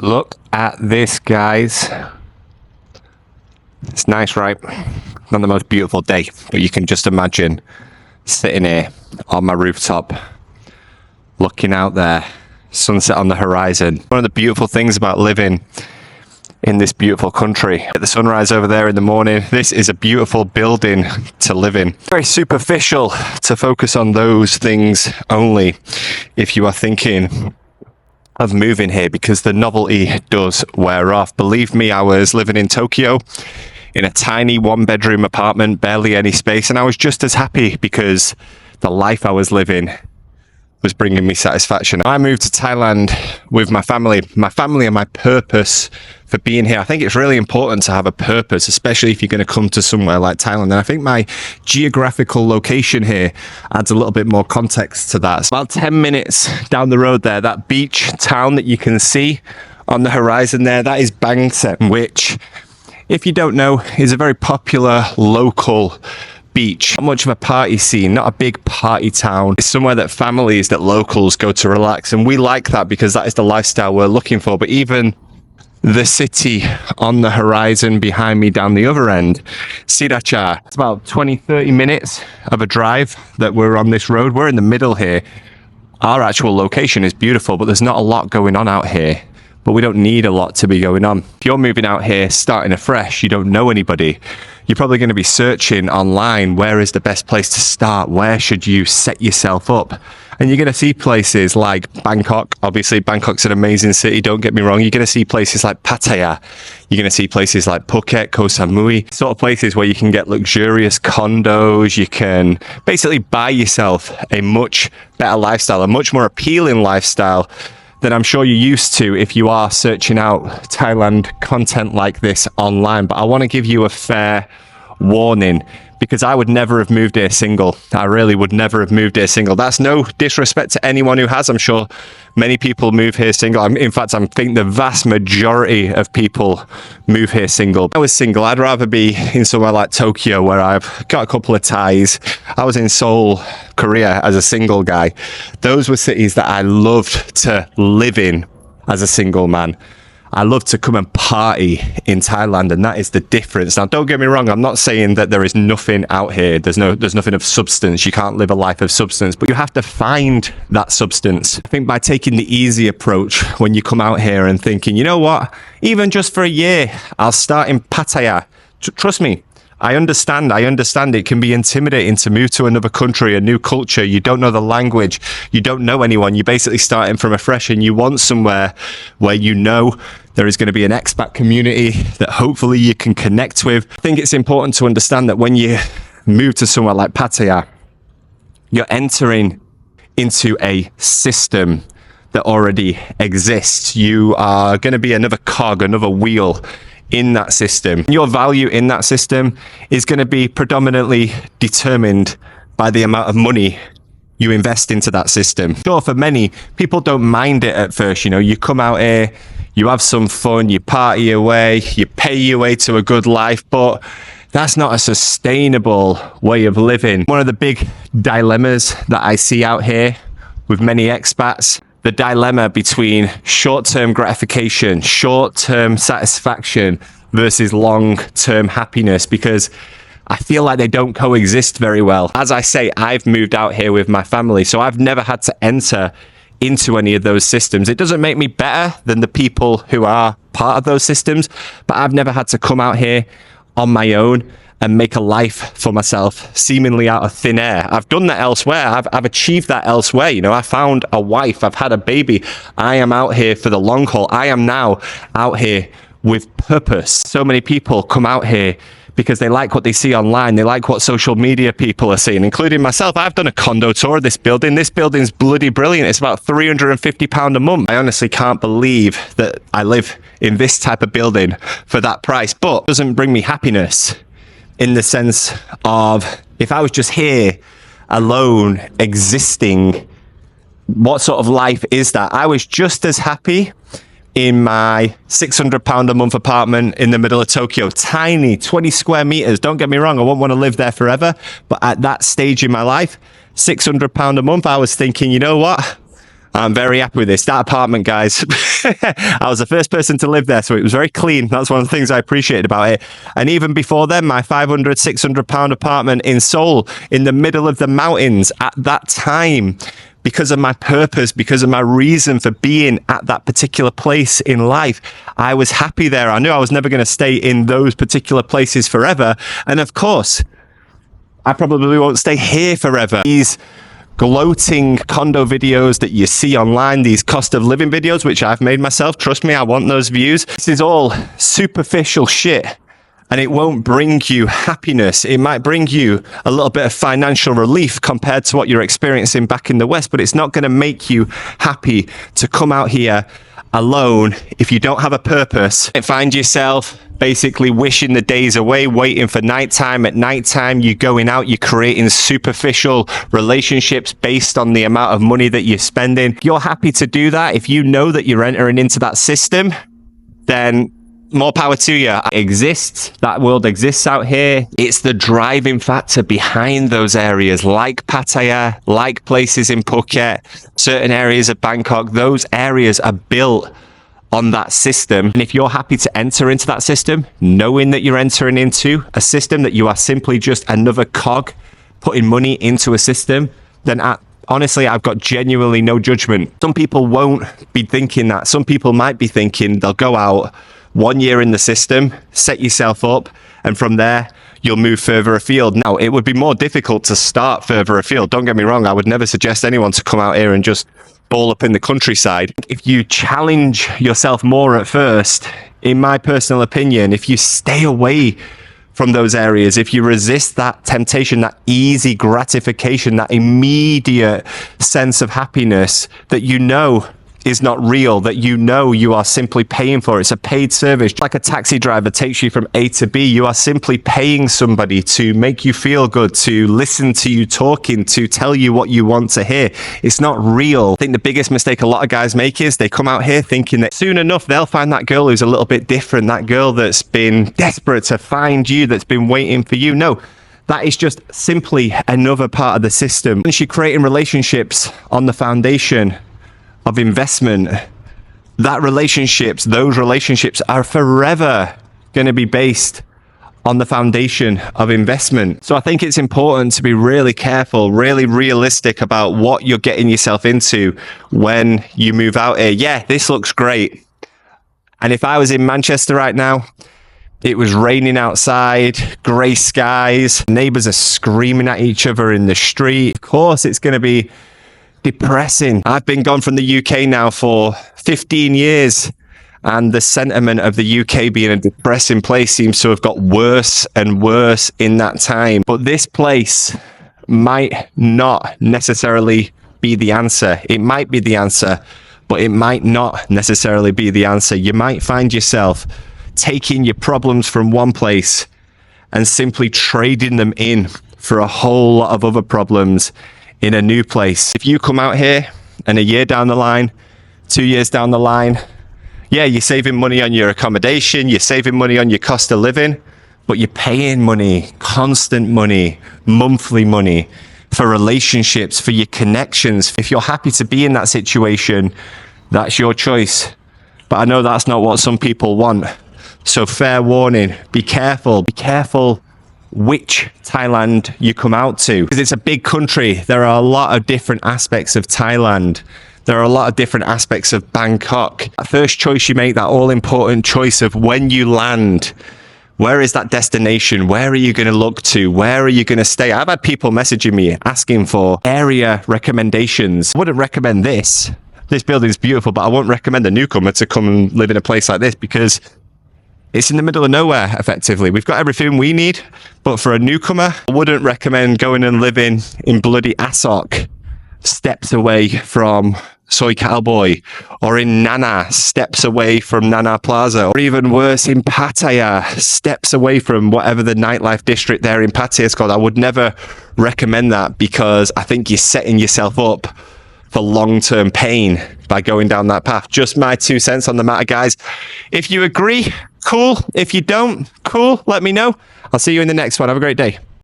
Look at this, guys. It's nice, right? Not the most beautiful day, but you can just imagine sitting here on my rooftop, looking out there, sunset on the horizon. One of the beautiful things about living in this beautiful country. At the sunrise over there in the morning, this is a beautiful building to live in. Very superficial to focus on those things only if you are thinking of moving here, because the novelty does wear off. Believe me, I was living in Tokyo in a tiny one-bedroom apartment, barely any space, and I was just as happy because the life I was living was bringing me satisfaction. I moved to Thailand with my family and my purpose for being here. I think it's really important to have a purpose, especially if you're going to come to somewhere like Thailand. And I think my geographical location here adds a little bit more context to that. It's about 10 minutes down the road there, that beach town that you can see on the horizon there, that is Bangset, which, if you don't know, is a very popular local beach. Not much of a party scene, not a big party town. It's somewhere that families, that locals go to relax, and we like that because that is the lifestyle we're looking for. But even the city on the horizon behind me down the other end, Sriracha, it's about 20-30 minutes of a drive that we're on this road. We're in the middle here. Our actual location is beautiful, but there's not a lot going on out here. But we don't need a lot to be going on. If you're moving out here, starting afresh, you don't know anybody, you're probably going to be searching online, where is the best place to start? Where should you set yourself up? And you're going to see places like Bangkok. Obviously, Bangkok's an amazing city, don't get me wrong. You're going to see places like Pattaya. You're going to see places like Phuket, Koh Samui, sort of places where you can get luxurious condos. You can basically buy yourself a much better lifestyle, a much more appealing lifestyle than I'm sure you're used to if you are searching out Thailand content like this online. But I want to give you a fair warning, because I would never have moved here single. I really would never have moved here single. That's no disrespect to anyone who has. I'm sure many people move here single. In fact, I think the vast majority of people move here single. If I was single, I'd rather be in somewhere like Tokyo, where I've got a couple of ties. I was in Seoul, Korea as a single guy. Those were cities that I loved to live in as a single man. I love to come and party in Thailand, and that is the difference. Now, don't get me wrong, I'm not saying that there is nothing out here. There's nothing of substance. You can't live a life of substance, but you have to find that substance. I think by taking the easy approach when you come out here and thinking, you know what, even just for a year, I'll start in Pattaya. Trust me, I understand it can be intimidating to move to another country, a new culture. You don't know the language, you don't know anyone, you're basically starting from afresh, and you want somewhere where you know there is going to be an expat community that hopefully you can connect with. I think it's important to understand that when you move to somewhere like Pattaya, you're entering into a system that already exists. You are going to be another cog, another wheel in that system. Your value in that system is going to be predominantly determined by the amount of money you invest into that system. Sure, for many, people don't mind it at first. You know, you come out here, you have some fun, you party away, you pay your way to a good life, but that's not a sustainable way of living. One of the big dilemmas that I see out here with many expats, the dilemma between short-term gratification, short-term satisfaction versus long-term happiness, because I feel like they don't coexist very well. As I say, I've moved out here with my family, so I've never had to enter into any of those systems. It doesn't make me better than the people who are part of those systems, but I've never had to come out here on my own and make a life for myself seemingly out of thin air. I've done that elsewhere. I've achieved that elsewhere. You know, I found a wife, I've had a baby. I am out here for the long haul. I am now out here with purpose. So many people come out here because they like what they see online. They like what social media people are seeing, including myself. I've done a condo tour of this building. This building's bloody brilliant. It's about £350 a month. I honestly can't believe that I live in this type of building for that price, but it doesn't bring me happiness in the sense of, if I was just here alone, existing, what sort of life is that? I was just as happy in my £600 a month apartment in the middle of Tokyo. Tiny, 20 square meters. Don't get me wrong, I won't want to live there forever. But at that stage in my life, £600 a month, I was thinking, you know what? I'm very happy with this. That apartment, guys, I was the first person to live there, so it was very clean. That's one of the things I appreciated about it. And even before then, my 500, 600 pound apartment in Seoul, in the middle of the mountains at that time, because of my purpose, because of my reason for being at that particular place in life, I was happy there. I knew I was never going to stay in those particular places forever. And of course, I probably won't stay here forever. These gloating condo videos that you see online, these cost of living videos, which I've made myself, trust me, I want those views. This is all superficial shit, and it won't bring you happiness. It might bring you a little bit of financial relief compared to what you're experiencing back in the West, but it's not going to make you happy to come out here alone if you don't have a purpose and find yourself basically wishing the days away, waiting for nighttime. At nighttime, you're going out, you're creating superficial relationships based on the amount of money that you're spending. If you're happy to do that, if you know that you're entering into that system, then more power to you. It exists. That world exists out here. It's the driving factor behind those areas like Pattaya, like places in Phuket, certain areas of Bangkok. Those areas are built on that system. And if you're happy to enter into that system, knowing that you're entering into a system, that you are simply just another cog putting money into a system, then honestly, I've got genuinely no judgment. Some people won't be thinking that. Some people might be thinking they'll go out 1 year in the system, set yourself up, and from there, you'll move further afield. Now, it would be more difficult to start further afield. Don't get me wrong. I would never suggest anyone to come out here and just ball up in the countryside. If you challenge yourself more at first, in my personal opinion, if you stay away from those areas, if you resist that temptation, that easy gratification, that immediate sense of happiness that you know is not real, that you know you are simply paying for. It's a paid service. Like a taxi driver takes you from A to B, you are simply paying somebody to make you feel good, to listen to you talking, to tell you what you want to hear. It's not real. I think the biggest mistake a lot of guys make is they come out here thinking that soon enough they'll find that girl who's a little bit different, that girl that's been desperate to find you, that's been waiting for you. No, that is just simply another part of the system. Once you're creating relationships on the foundation of investment, those relationships are forever going to be based on the foundation of investment. So I think it's important to be really careful, really realistic about what you're getting yourself into when you move out here. Yeah, this looks great. And if I was in Manchester right now, it was raining outside, grey skies, neighbours are screaming at each other in the street. Of course, it's going to be depressing. I've been gone from the UK now for 15 years, and the sentiment of the UK being a depressing place seems to have got worse and worse in that time. But this place might not necessarily be the answer. It might be the answer, but it might not necessarily be the answer. You might find yourself taking your problems from one place and simply trading them in for a whole lot of other problems in a new place. If you come out here and a year down the line, 2 years down the line, yeah, you're saving money on your accommodation, you're saving money on your cost of living, but you're paying money, constant money, monthly money for relationships, for your connections. If you're happy to be in that situation, that's your choice. But I know that's not what some people want. So fair warning, be careful which Thailand you come out to, because it's a big country. There are a lot of different aspects of Thailand. There are a lot of different aspects of Bangkok. That first choice you make, that all important choice of when you land, where is that destination? Where are you going to look to? Where are you going to stay? I've had people messaging me asking for area recommendations. I wouldn't recommend this. This building is beautiful, but I won't recommend a newcomer to come and live in a place like this because it's in the middle of nowhere, effectively. We've got everything we need, but for a newcomer, I wouldn't recommend going and living in bloody Asok, steps away from Soy Cowboy, or in Nana, steps away from Nana Plaza, or even worse, in Pattaya, steps away from whatever the nightlife district there in Pattaya is called. I would never recommend that because I think you're setting yourself up for long-term pain by going down that path. Just my 2 cents on the matter, guys. If you agree, cool. If you don't, cool. Let me know. I'll see you in the next one. Have a great day.